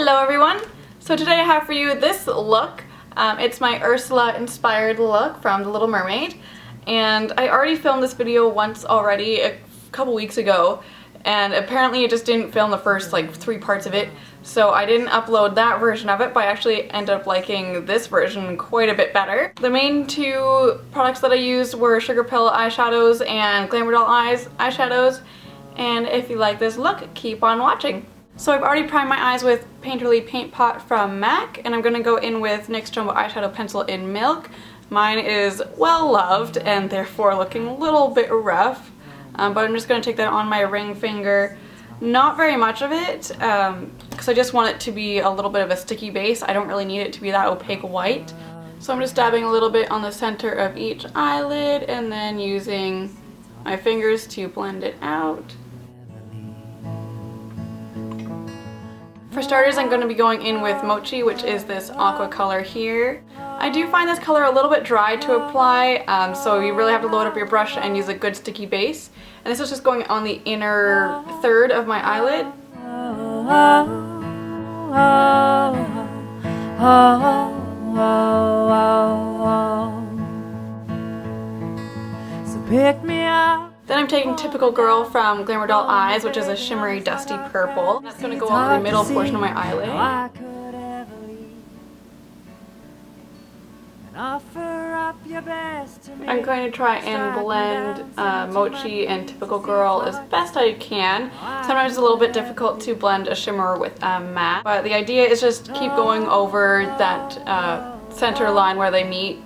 Hello everyone! So today I have for you this look. It's my Ursula inspired look from The Little Mermaid, and I already filmed this video once already a couple weeks ago, and apparently it just didn't film the first like 3 parts of it, so I didn't upload that version of it, but I actually ended up liking this version quite a bit better. The main 2 products that I used were Sugar Pill eyeshadows and Glamour Doll Eyes eyeshadows, and if you like this look, keep on watching. So I've already primed my eyes with Painterly Paint Pot from MAC, and I'm going to go in with NYX Jumbo Eyeshadow Pencil in Milk. Mine is well loved and therefore looking a little bit rough, but I'm just going to take that on my ring finger. Not very much of it, because I just want it to be a little bit of a sticky base. I don't really need it to be that opaque white. So I'm just dabbing a little bit on the center of each eyelid and then using my fingers to blend it out. For starters, I'm going to be going in with Mochi, which is this aqua color here. I do find this color a little bit dry to apply, so you really have to load up your brush and use a good sticky base. And this is just going on the inner third of my eyelid. So pick me up. Then I'm taking Typical Girl from Glamour Doll Eyes, which is a shimmery dusty purple. That's going to go on the middle portion of my eyelid. I'm going to try and blend Mochi and Typical Girl as best I can. Sometimes it's a little bit difficult to blend a shimmer with a matte, but the idea is just keep going over that center line where they meet,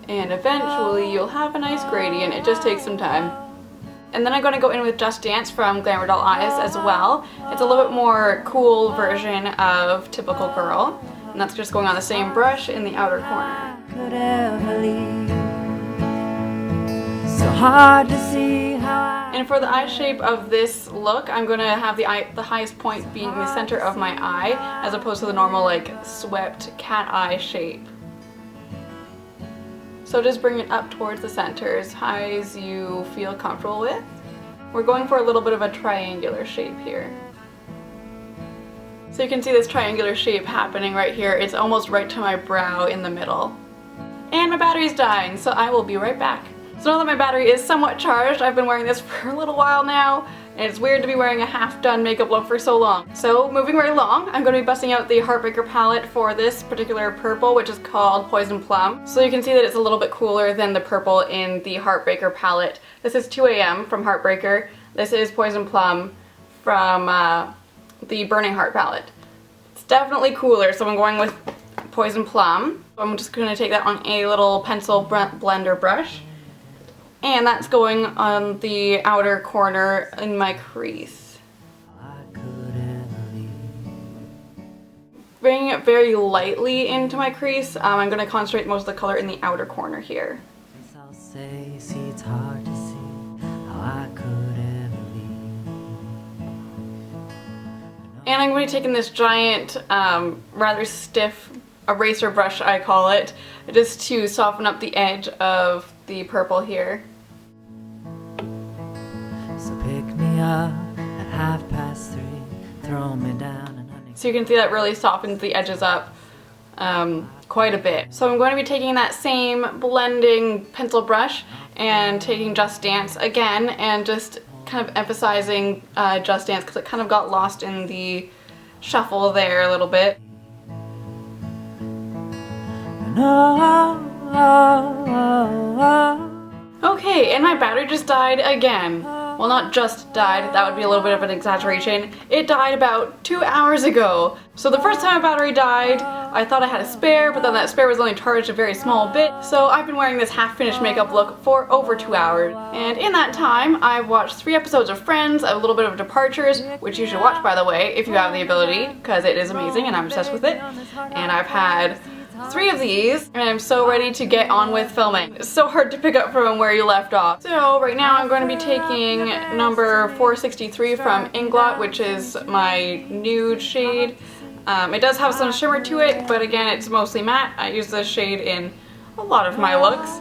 and eventually you'll have a nice gradient. It just takes some time. And then I'm going to go in with Just Dance from Glamour Doll Eyes as well. It's a little bit more cool version of Typical Girl, and that's just going on the same brush in the outer corner. So hard to see how. And for the eye shape of this look, I'm going to have the highest point being the center of my eye, as opposed to the normal like swept cat eye shape. So just bring it up towards the center as high as you feel comfortable with. We're going for a little bit of a triangular shape here. So you can see this triangular shape happening right here. It's almost right to my brow in the middle. And my battery's dying, so I will be right back. So now that my battery is somewhat charged, I've been wearing this for a little while now, and it's weird to be wearing a half-done makeup look for so long. So moving right along, I'm going to be busting out the Heartbreaker palette for this particular purple, which is called Poison Plum. So you can see that it's a little bit cooler than the purple in the Heartbreaker palette. This is 2 AM from Heartbreaker. This is Poison Plum from the Burning Heart palette. It's definitely cooler, so I'm going with Poison Plum. I'm just going to take that on a little pencil blender brush. And that's going on the outer corner in my crease. Bringing it very lightly into my crease, I'm going to concentrate most of the color in the outer corner here. And I'm going to be taking this giant, rather stiff eraser brush, I call it, just to soften up the edge of the purple here. So pick me up at 3:30, throw me down and honey. So you can see that really softens the edges up quite a bit. So I'm going to be taking that same blending pencil brush and taking Just Dance again and just kind of emphasizing Just Dance because it kind of got lost in the shuffle there a little bit. Okay, and my battery just died again. Well, not just died, that would be a little bit of an exaggeration. It died about 2 hours ago. So the first time my battery died, I thought I had a spare, but then that spare was only charged a very small bit. So I've been wearing this half-finished makeup look for over 2 hours. And in that time, I've watched 3 episodes of Friends, a little bit of Departures, which you should watch, by the way, if you have the ability, because it is amazing and I'm obsessed with it. And I've had 3 of these, and I'm so ready to get on with filming. It's so hard to pick up from where you left off. So right now I'm going to be taking number 463 from Inglot, which is my nude shade. It does have some shimmer to it, but again, it's mostly matte. I use this shade in a lot of my looks.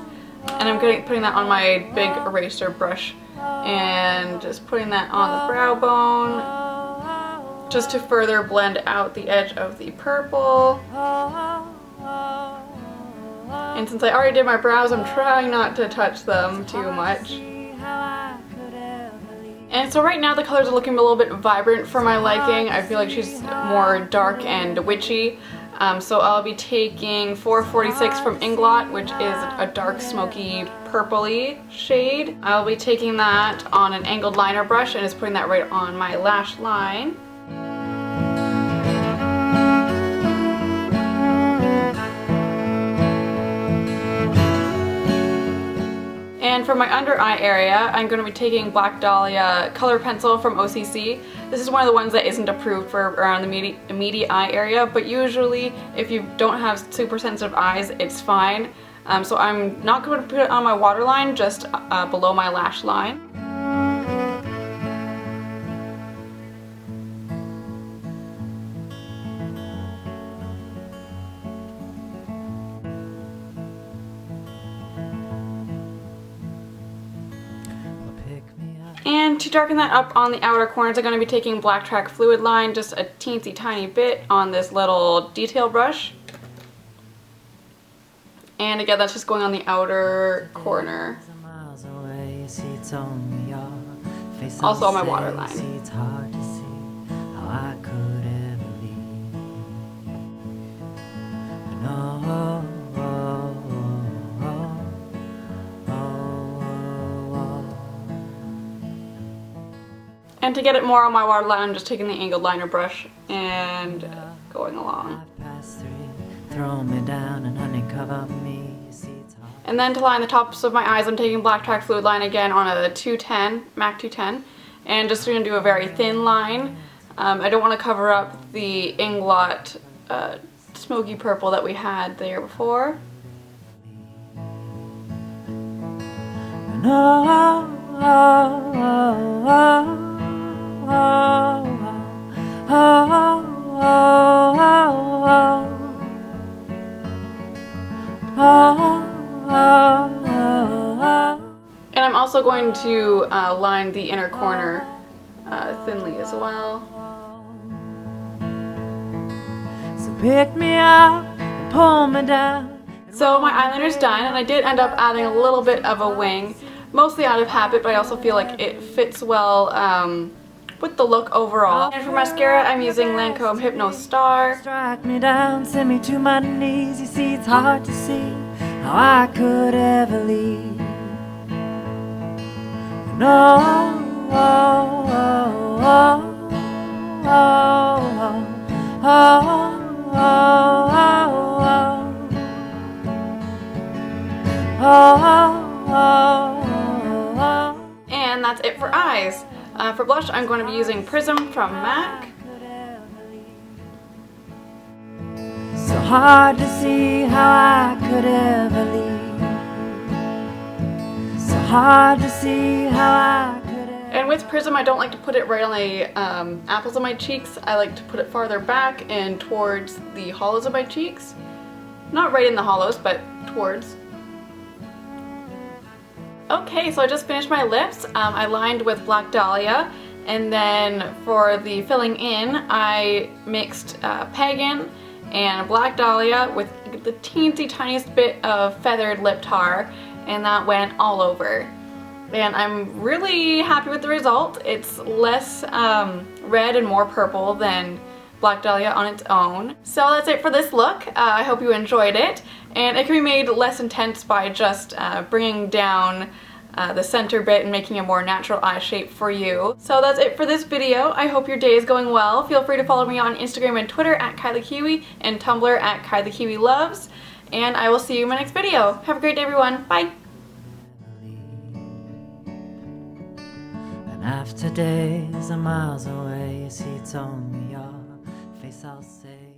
And I'm putting that on my big eraser brush and just putting that on the brow bone. just to further blend out the edge of the purple. And since I already did my brows, I'm trying not to touch them too much. And so right now the colors are looking a little bit vibrant for my liking. I feel like she's more dark and witchy. So I'll be taking 446 from Inglot, which is a dark smoky purpley shade. I'll be taking that on an angled liner brush and just putting that right on my lash line. And for my under eye area, I'm going to be taking Black Dahlia color pencil from OCC. This is one of the ones that isn't approved for around the immediate eye area, but usually if you don't have super sensitive eyes, it's fine. So I'm not going to put it on my waterline, just below my lash line. And to darken that up on the outer corners, I'm going to be taking Black Track Fluid Line, just a teensy tiny bit on this little detail brush. And again, that's just going on the outer corner. Also on my waterline. And to get it more on my waterline, I'm just taking the angled liner brush and going along. And then to line the tops of my eyes, I'm taking Black Track Fluid Line again on a 210, MAC 210, and just going to do a very thin line. I don't want to cover up the Inglot smoky purple that we had the year before. And I'm also going to line the inner corner thinly as well. So pick me up and pull me down. So my eyeliner's done, and I did end up adding a little bit of a wing, mostly out of habit, but I also feel like it fits well with the look overall. And for mascara, I'm using Lancome Hypno Star. Strike me down, send me to my knees. You see, it's hard to see how I could ever leave. No. And that's it for eyes. For blush, I'm going to be using Prism from MAC. So hard to see how I could ever leave. So hard to see how I could ever. And with Prism, I don't like to put it right on the apples of my cheeks. I like to put it farther back and towards the hollows of my cheeks. Not right in the hollows, but towards. Okay, so I just finished my lips. I lined with Black Dahlia, and then for the filling in, I mixed Pagan and Black Dahlia with the teensy tiniest bit of feathered lip tar, and that went all over. And I'm really happy with the result. It's less red and more purple than Black Dahlia on its own. So that's it for this look. I hope you enjoyed it. And it can be made less intense by just bringing down the center bit and making a more natural eye shape for you. So that's it for this video. I hope your day is going well. Feel free to follow me on Instagram and Twitter at KaiTheKiwi and Tumblr at KaiTheKiwiLoves. And I will see you in my next video. Have a great day, everyone. Bye! And after days and miles away, you see, told me your face, I'll say.